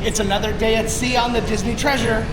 It's another day at sea on the Disney Treasure.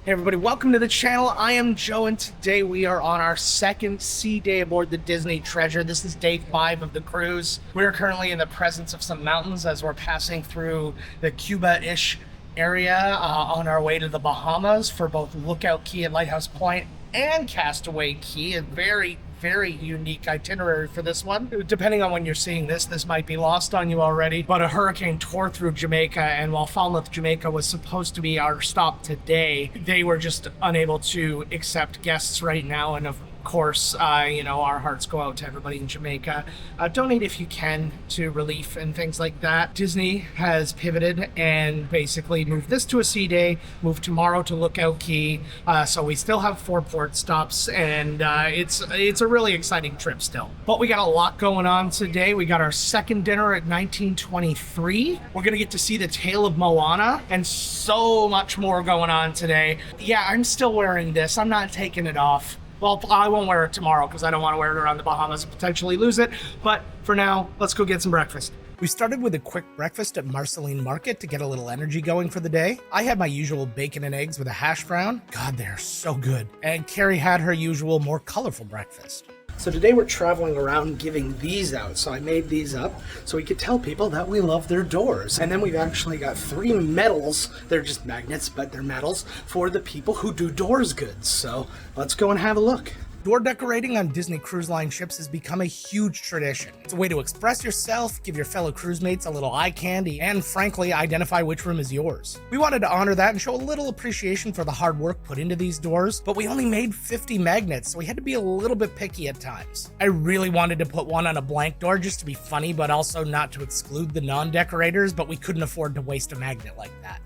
Hey everybody, welcome to the channel. I am Joe, and today we are on our second sea day aboard the Disney Treasure. This is day 5 of the cruise. We're currently in the presence of some mountains as we're passing through the Cuba-ish area on our way to the Bahamas for both Lookout Key and Lighthouse Point and Castaway Key. A very unique itinerary for this one. Depending on when you're seeing this, this might be lost on you already, but a hurricane tore through Jamaica, and while Falmouth, Jamaica was supposed to be our stop today, they were just unable to accept guests right now, and of course, our hearts go out to everybody in Jamaica. Donate if you can to relief and things like that. Disney has pivoted and basically moved this to a sea day, moved tomorrow to Lookout Key. So we still have 4 port stops, and it's a really exciting trip still. But we got a lot going on today. We got our second dinner at 1923. We're gonna get to see the Tale of Moana, and so much more going on today. Yeah, I'm still wearing this. I'm not taking it off. Well, I won't wear it tomorrow because I don't want to wear it around the Bahamas and potentially lose it. But for now, let's go get some breakfast. We started with a quick breakfast at Marceline Market to get a little energy going for the day. I had my usual bacon and eggs with a hash brown. God, they're so good. And Carrie had her usual, more colorful breakfast. So today we're traveling around giving these out. So I made these up so we could tell people that we love their doors. And then we've actually got 3 medals. They're just magnets, but they're medals for the people who do doors goods. So let's go and have a look. Door decorating on Disney Cruise Line ships has become a huge tradition. It's a way to express yourself, give your fellow cruise mates a little eye candy, and frankly, identify which room is yours. We wanted to honor that and show a little appreciation for the hard work put into these doors, but we only made 50 magnets, so we had to be a little bit picky at times. I really wanted to put one on a blank door just to be funny, but also not to exclude the non-decorators, but we couldn't afford to waste a magnet like that.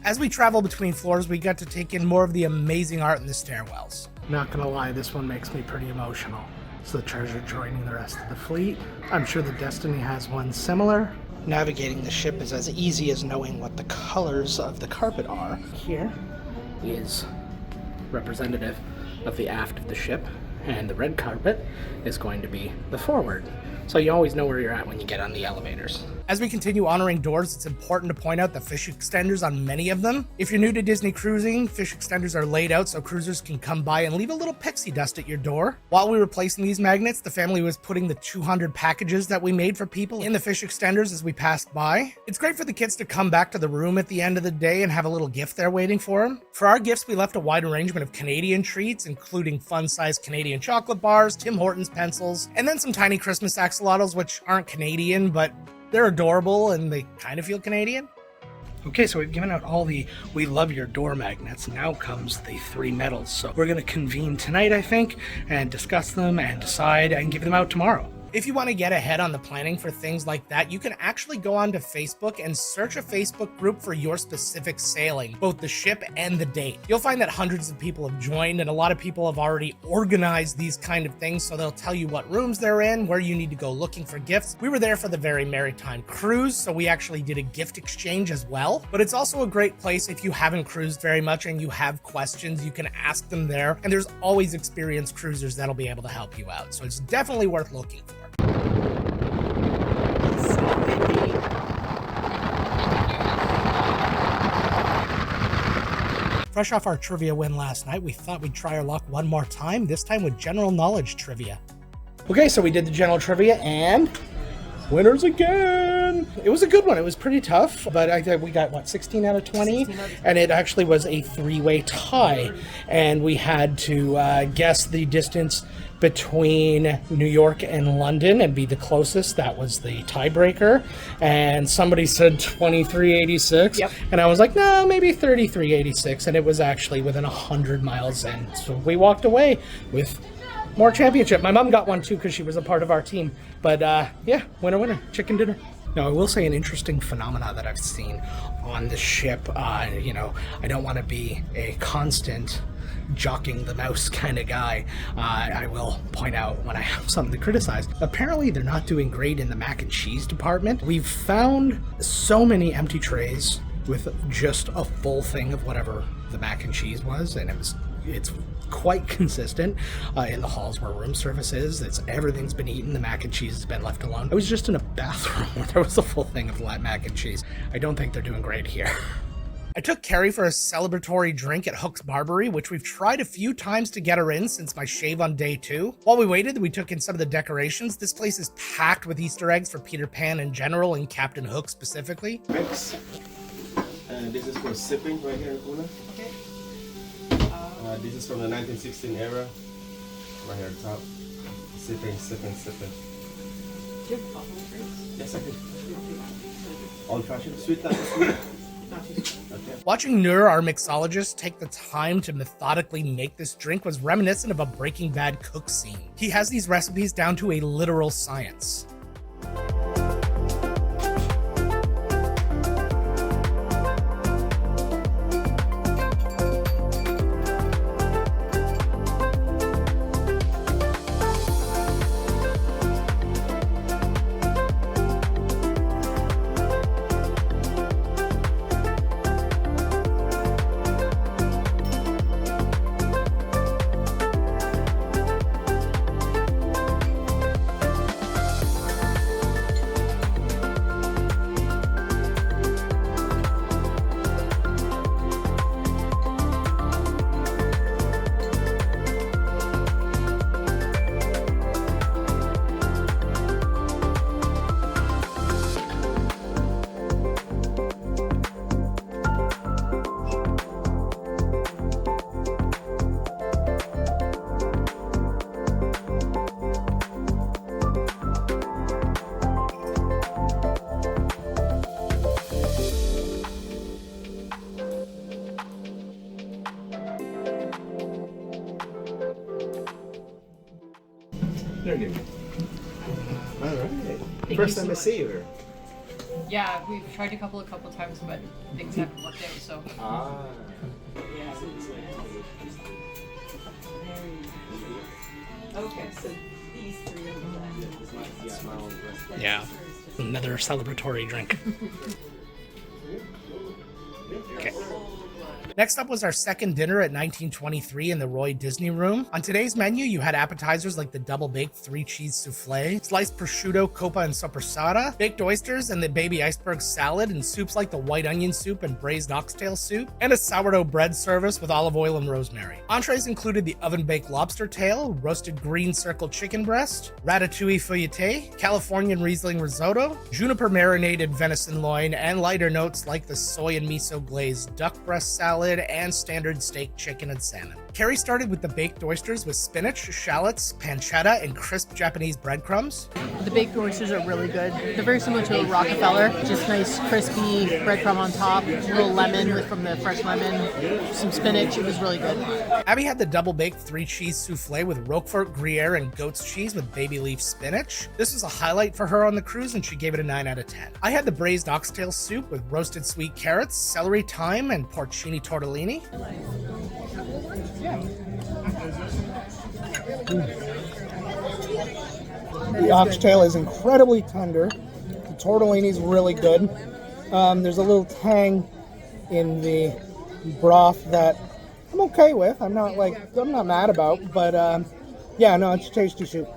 As we travel between floors, we got to take in more of the amazing art in the stairwells. Not gonna lie, this one makes me pretty emotional. It's the Treasure joining the rest of the fleet. I'm sure the Destiny has one similar. Navigating the ship is as easy as knowing what the colors of the carpet are. Here is representative of the aft of the ship, and the red carpet is going to be the forward. So you always know where you're at when you get on the elevators. As we continue honoring doors, it's important to point out the fish extenders on many of them. If you're new to Disney cruising, fish extenders are laid out so cruisers can come by and leave a little pixie dust at your door. While we were placing these magnets, the family was putting the 200 packages that we made for people in the fish extenders as we passed by. It's great for the kids to come back to the room at the end of the day and have a little gift there waiting for them. For our gifts, we left a wide arrangement of Canadian treats, including fun-sized Canadian chocolate bars, Tim Hortons pencils, and then some tiny Christmas axolotls, which aren't Canadian, but they're adorable and they kind of feel Canadian. Okay, so we've given out all the We Love Your Door magnets. Now comes the 3 medals. So we're going to convene tonight, I think, and discuss them and decide and give them out tomorrow. If you want to get ahead on the planning for things like that, you can actually go onto Facebook and search a Facebook group for your specific sailing, both the ship and the date. You'll find that hundreds of people have joined, and a lot of people have already organized these kind of things, so they'll tell you what rooms they're in, where you need to go looking for gifts. We were there for the Very Maritime cruise, so we actually did a gift exchange as well. But it's also a great place if you haven't cruised very much and you have questions, you can ask them there, and there's always experienced cruisers that'll be able to help you out. So it's definitely worth looking for. Fresh off our trivia win last night, we thought we'd try our luck one more time, this time with general knowledge trivia. Okay, so we did the general trivia and winners again! It was a good one. It was pretty tough, but I think we got, 16 out of 20? And it actually was a 3-way tie, and we had to guess the distance between New York and London and be the closest. That was the tiebreaker. And somebody said 2386. Yep. And I was like, no, maybe 3386. And it was actually within 100 miles. And so we walked away with more championship. My mom got one too because she was a part of our team. But yeah, winner, chicken dinner. Now, I will say an interesting phenomena that I've seen on the ship. I don't want to be a constant jockeying the mouse kind of guy, I will point out when I have something to criticize. Apparently, they're not doing great in the mac and cheese department. We've found so many empty trays with just a full thing of whatever the mac and cheese was, and it's quite consistent in the halls where room service is. Everything's been eaten, the mac and cheese has been left alone. I was just in a bathroom where there was a full thing of mac and cheese. I don't think they're doing great here. I took Carrie for a celebratory drink at Hook's Barbery, which we've tried a few times to get her in since my shave on day 2. While we waited, we took in some of the decorations. This place is packed with Easter eggs for Peter Pan in general and Captain Hook specifically. Mix. And this is for sipping right here, Una. Okay. This is from the 1916 era, right here at the top. Sipping. Do you have buffalo drinks? Yes, I do. Old fashioned, sweet, not too sweet. Not too sweet. Okay. Watching Nur, our mixologist, take the time to methodically make this drink was reminiscent of a Breaking Bad cook scene. He has these recipes down to a literal science. There you go. All right. Thank First you time so I see you here. Yeah, we've tried a couple times, but things haven't worked out, so. Ah. Yeah. Okay, so these three are the Yeah, another celebratory drink. Okay. Next up was our second dinner at 1923 in the Roy Disney Room. On today's menu, you had appetizers like the double-baked 3-cheese souffle, sliced prosciutto, coppa, and sopressata, baked oysters, and the baby iceberg salad, and soups like the white onion soup and braised oxtail soup, and a sourdough bread service with olive oil and rosemary. Entrees included the oven-baked lobster tail, roasted green circle chicken breast, ratatouille feuilleté, Californian Riesling risotto, juniper marinated venison loin, and lighter notes like the soy and miso glazed duck breast salad, and standard steak, chicken, and salmon. Carrie started with the baked oysters with spinach, shallots, pancetta, and crisp Japanese breadcrumbs. The baked oysters are really good. They're very similar to a Rockefeller, just nice crispy breadcrumb on top, a little lemon from the fresh lemon, some spinach. It was really good. Abby had the double-baked 3-cheese souffle with Roquefort, Gruyere, and goat's cheese with baby leaf spinach. This was a highlight for her on the cruise, and she gave it a 9 out of 10. I had the braised oxtail soup with roasted sweet carrots, celery, thyme, and porcini tortellini. The oxtail is incredibly tender. The tortellini is really good. There's a little tang in the broth that I'm okay with. I'm not mad about, but yeah, no, it's a tasty soup.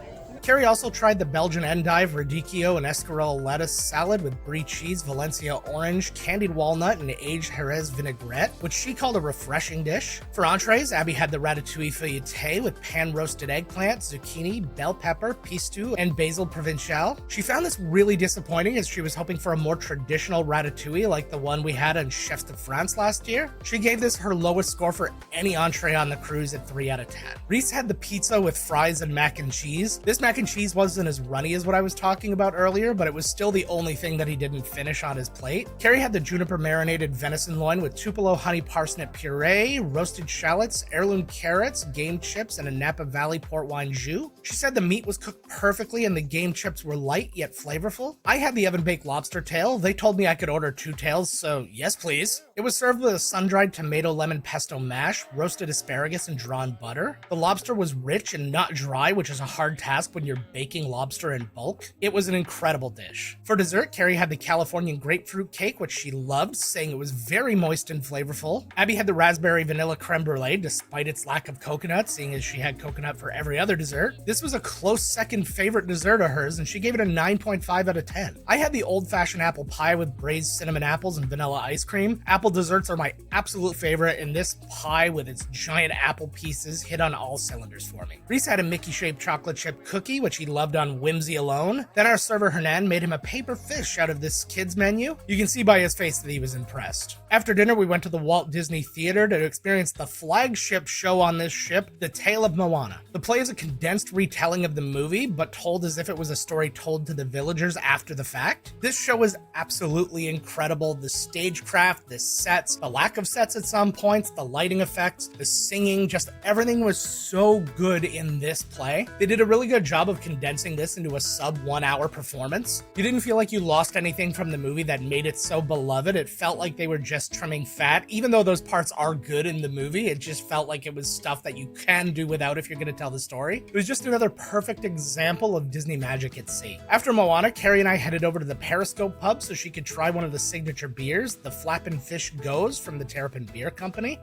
Carrie also tried the Belgian endive, radicchio, and escarole lettuce salad with brie cheese, Valencia orange, candied walnut, and aged Jerez vinaigrette, which she called a refreshing dish. For entrees, Abby had the ratatouille feuilleté with pan-roasted eggplant, zucchini, bell pepper, pistou, and basil provincial. She found this really disappointing as she was hoping for a more traditional ratatouille like the one we had on Chefs de France last year. She gave this her lowest score for any entree on the cruise at 3 out of 10. Reese had the pizza with fries and mac and cheese. This mac mac and cheese wasn't as runny as what I was talking about earlier, but it was still the only thing that he didn't finish on his plate. Carrie had the juniper marinated venison loin with Tupelo honey parsnip puree, roasted shallots, heirloom carrots, game chips, and a Napa Valley port wine jus. She said the meat was cooked perfectly and the game chips were light yet flavorful. I had the oven-baked lobster tail. They told me I could order 2 tails, so yes please. It was served with a sun-dried tomato lemon pesto mash, roasted asparagus, and drawn butter. The lobster was rich and not dry, which is a hard task when you're baking lobster in bulk. It was an incredible dish. For dessert, Carrie had the Californian grapefruit cake, which she loved, saying it was very moist and flavorful. Abby had the raspberry vanilla creme brulee, despite its lack of coconut, seeing as she had coconut for every other dessert. This was a close second favorite dessert of hers, and she gave it a 9.5 out of 10. I had the old-fashioned apple pie with braised cinnamon apples and vanilla ice cream. Apple desserts are my absolute favorite, and this pie with its giant apple pieces hit on all cylinders for me. Reese had a Mickey-shaped chocolate chip cookie, which he loved on whimsy alone. Then our server Hernan made him a paper fish out of this kid's menu. You can see by his face that he was impressed. After dinner, we went to the Walt Disney Theater to experience the flagship show on this ship, The Tale of Moana. The play is a condensed retelling of the movie, but told as if it was a story told to the villagers after the fact. This show was absolutely incredible. The stagecraft, the sets, the lack of sets at some points, the lighting effects, the singing, just everything was so good in this play. They did a really good job of condensing this into a sub 1 hour performance. You didn't feel like you lost anything from the movie that made it so beloved. It felt like they were just trimming fat. Even though those parts are good in the movie, it just felt like it was stuff that you can do without if you're going to tell the story. It was just another perfect example of Disney magic at sea. After Moana, Carrie and I headed over to the Periscope Pub so she could try one of the signature beers, the Flappin' Fish Goes from the Terrapin Beer Company.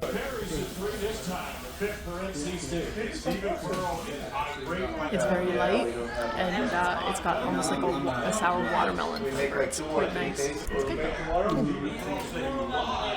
It's very light, and it's got almost like a sour watermelon flavor. It's quite nice. It's good.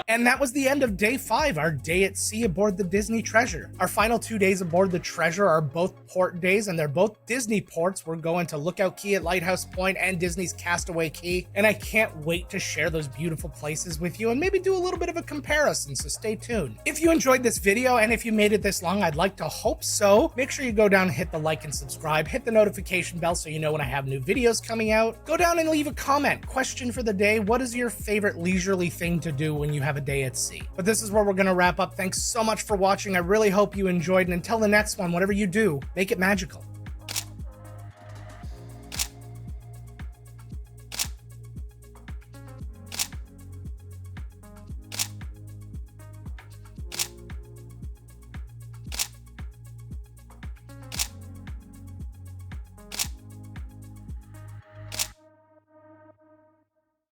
And that was the end of day 5, our day at sea aboard the Disney Treasure. Our final 2 days aboard the Treasure are both port days, and they're both Disney ports. We're going to Lookout Key at Lighthouse Point and Disney's Castaway Key, and I can't wait to share those beautiful places with you and maybe do a little bit of a comparison, so stay tuned. If you enjoyed this video, and if you made it this long, I'd like to hope so. Make sure you go down and hit the like and subscribe, hit the notification bell so you know when I have new videos coming out. Go down and leave a comment. Question for the day: what is your favorite leisurely thing to do when you have a day at sea? But this is where we're gonna wrap up. Thanks so much for watching. I really hope you enjoyed, and until the next one, whatever you do, make it magical.